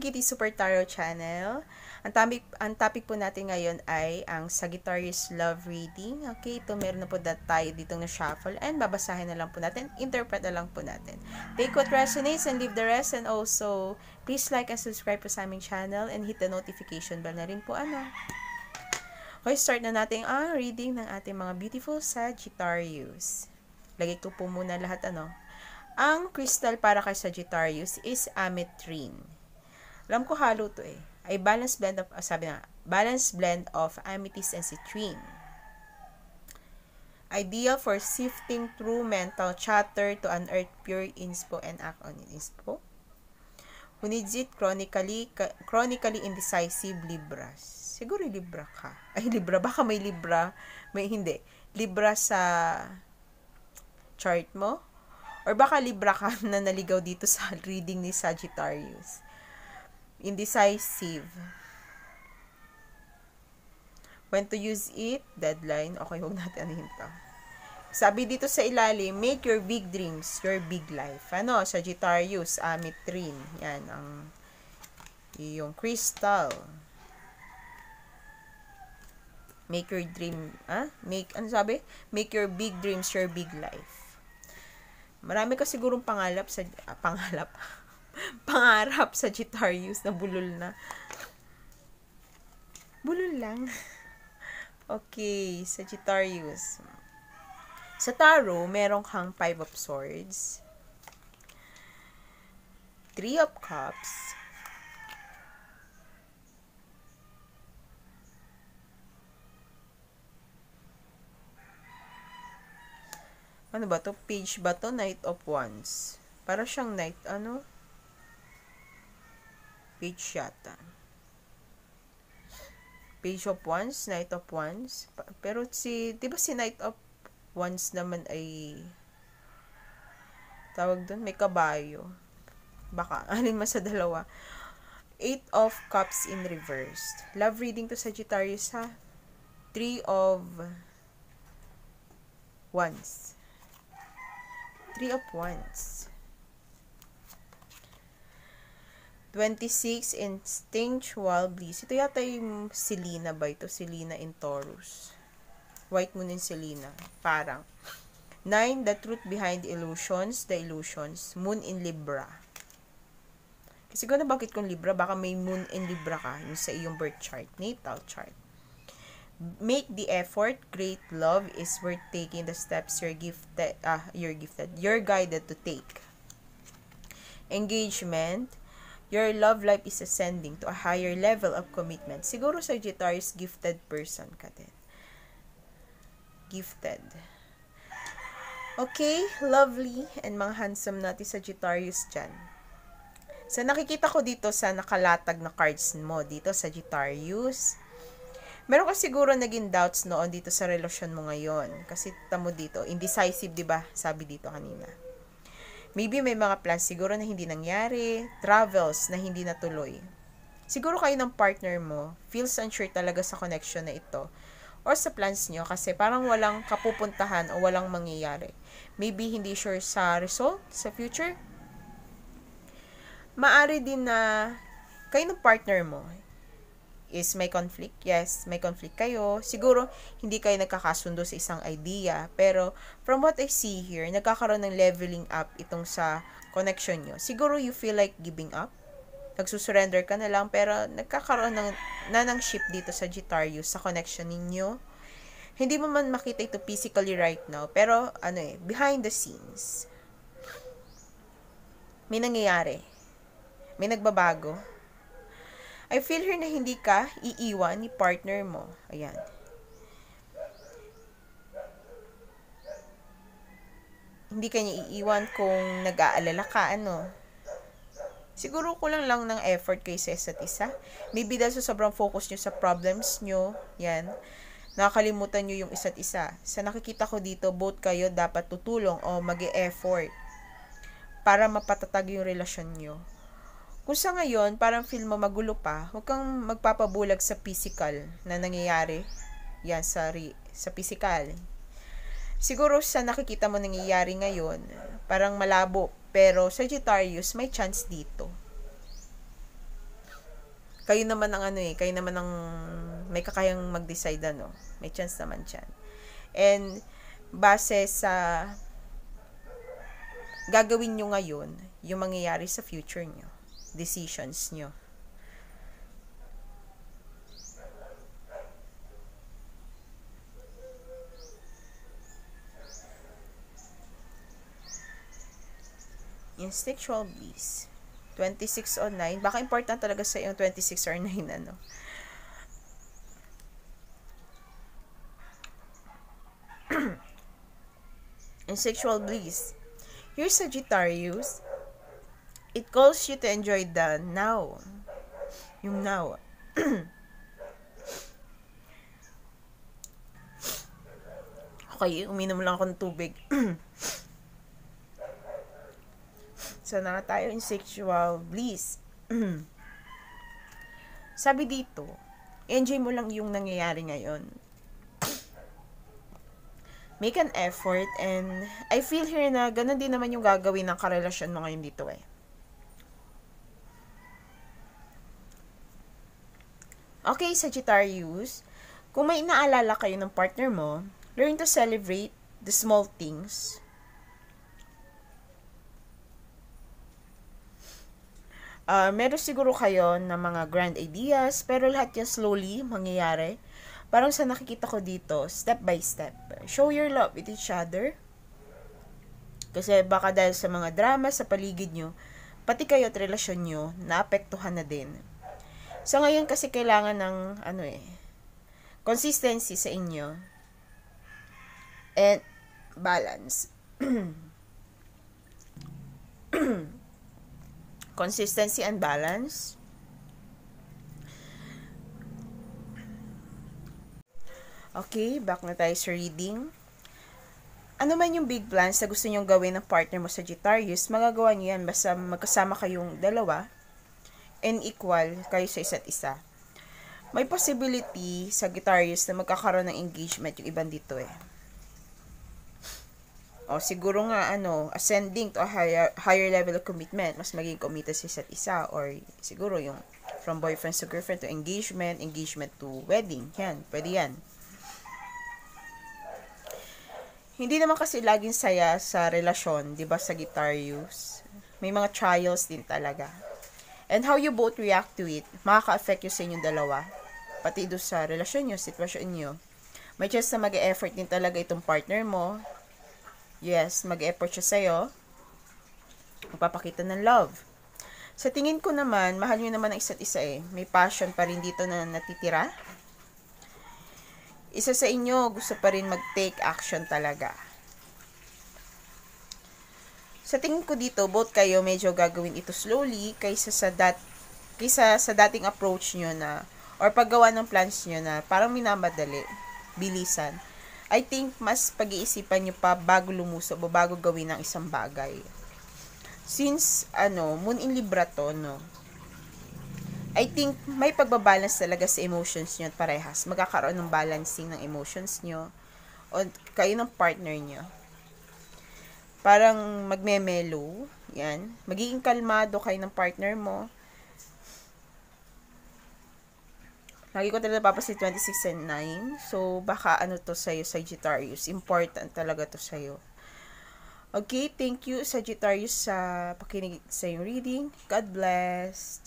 Kitty Super Tarot Channel. Ang topic po natin ngayon ay ang Sagittarius Love Reading. Okay, ito meron na po tayo ditong na-shuffle and babasahin na lang po natin, interpret na lang po natin. Take what resonates and leave the rest, and also please like and subscribe po sa aming channel and hit the notification bell na rin po. Okay, start na natin ang reading ng ating mga beautiful Sagittarius. Lagay ko po muna lahat Ang crystal para kay Sagittarius is ametrine. Alam ko halo to Ay balanced blend of amethyst and citrine. Ideal for sifting through mental chatter to unearth pure inspo and act on inspo. Who needs it? Chronically indecisive Libras. Siguro Libra ka. Ay, Libra. Baka may Libra. May hindi. Libra sa chart mo. Or baka Libra ka na naligaw dito sa reading ni Sagittarius. Indecisive. When to use it? Deadline. Okay, huwag natin anuhin to. Sabi dito sa ilalim, make your big dreams your big life. Sagittarius, ametrine. Yan, yung crystal. Make your dream, Make your big dreams your big life. Marami ka sigurong pangarap Sagittarius na bulol na. Bulol lang. Okay, Sagittarius. Sa tarot, meron kang 5 of Swords, 3 of Cups, ano ba to? Page ba to? Knight of Wands. Para siyang knight, Page yata. Page of Wands, Knight of Wands. Pero di ba si Knight of Wands naman ay tawag doon, may kabayo. Baka, alin man sa dalawa. 8 of Cups in reversed. Love reading to Sagittarius, ha? 3 of Wands. 3 of Wands. 26, instinctual bliss. Ito yata yung Selena ba? Ito, Selena in Taurus. White moon in Selena. Parang. 9, the truth behind illusions. The illusions. Moon in Libra. Kasi kung bakit kung Libra, baka may moon in Libra ka. Yung sa iyong birth chart. Natal chart. Make the effort. Great love is worth taking the steps you're guided to take. Engagement. Your love life is ascending to a higher level of commitment. Siguro Sagittarius, gifted person ka din. Gifted. Okay, lovely and mga handsome natin Sagittarius dyan. So, nakikita ko dito sa nakalatag na cards mo dito, Sagittarius. Meron ka siguro naging doubts noon dito sa relasyon mo ngayon. Kasi tamo dito, indecisive, diba? Sabi dito kanina. Maybe may mga plans siguro na hindi nangyari, travels na hindi natuloy. Siguro kayo ng partner mo, feels unsure talaga sa connection na ito or sa plans nyo kasi parang walang kapupuntahan o walang mangyayari. Maybe hindi sure sa result, sa future. Maari din na kayo ng partner mo is may conflict. Yes, may conflict kayo. Siguro, hindi kayo nagkakasundo sa isang idea. Pero, from what I see here, nagkakaroon ng leveling up itong sa connection nyo. Siguro, you feel like giving up. Nagsusurrender ka na lang. Pero, nagkakaroon ng shift dito sa Sagittarius sa connection ninyo. Hindi mo man makita ito physically right now. Pero, behind the scenes. May nangyayari. May nagbabago. I feel here na hindi ka iiwan ni partner mo. Ayan. Hindi ka niya iiwan kung nag-aalala ka, Siguro kulang lang ng effort kayo sa isa't isa. Maybe dahil sa sobrang focus nyo sa problems nyo, yan, nakakalimutan nyo yung isa't isa. Sa nakikita ko dito, both kayo dapat tutulong o mag-e-effort para mapatatag yung relasyon nyo. Kung sa ngayon, parang feel mo magulo pa, huwag kang magpapabulag sa physical na nangyayari. Yan, sa physical. Siguro sa nakikita mo nangyayari ngayon, parang malabo. Pero Sagittarius, may chance dito. Kayo naman ang ano eh, kayo naman ang may kakayang mag-decide ano. May chance naman dyan. And, base sa gagawin nyo ngayon, yung mangyayari sa future nyo. Decisions nyo. Instinctual bliss. 26 o 9. Baka important talaga sa yung 26 or 9, ano. Instinctual bliss. Here's Sagittarius. It calls you to enjoy the now. Yung now. Okay, uminom lang ako ng tubig. So, na tayo in sexual bliss. Sabi dito, enjoy mo lang yung nangyayari ngayon. Make an effort, and I feel here na ganun din naman yung gagawin ng karelasyon mo ngayon dito eh. Okay, Sagittarius, kung may inaalala kayo ng partner mo, learn to celebrate the small things. Meron siguro kayo ng mga grand ideas, pero lahat yan slowly mangyayari. Parang sa nakikita ko dito, step by step. Show your love with each other. Kasi baka dahil sa mga drama sa paligid nyo, pati kayo at relasyon nyo, naapektuhan na din. So ngayon kasi kailangan ng, consistency sa inyo. And balance. Consistency and balance. Okay, back na tayo sa reading. Ano man yung big plans na gusto nyong gawin ng partner mo sa Sagittarius, magagawa nyo yan basta magkasama kayong dalawa and equal kayo sa isa't isa. May possibility sa Sagittarius na magkakaroon ng engagement yung ibang dito eh. O siguro nga ascending to a higher level of commitment, mas maging committed sa isa't isa, or siguro yung from boyfriend to girlfriend to engagement to wedding. Yan, pwede yan. Hindi naman kasi laging saya sa relasyon, 'di ba, Sagittarius? May mga trials din talaga. And how you both react to it, makaka-affect yun sa inyong dalawa. Pati doon sa relasyon nyo, sitwasyon nyo. May chance na mag-e-effort din talaga itong partner mo. Yes, mag-effort siya sa'yo. Magpapakita ng love. Sa tingin ko naman, mahal nyo naman ang isa't isa eh. May passion pa rin dito na natitira. Isa sa inyo, gusto pa rin mag-take action talaga. Sa tingin ko dito, both kayo medyo gagawin ito slowly kaysa sa dating approach nyo na, or paggawa ng plans nyo na parang minamadali, bilisan. I think mas pag-iisipan nyo pa bago lumusob o bago gawin ng isang bagay. Since, Moon in Libra to, no? I think may pagbabalance talaga sa emotions nyo at parehas. Magkakaroon ng balancing ng emotions nyo o kayo ng partner nyo. Parang magme-mellow. Yan. Magiging kalmado kayo ng partner mo. Lagi ko talaga papasin 26 and 9. So, baka to sa'yo, Sagittarius. Important talaga to sa'yo. Okay, thank you, Sagittarius, sa pakinig sa yung reading. God bless.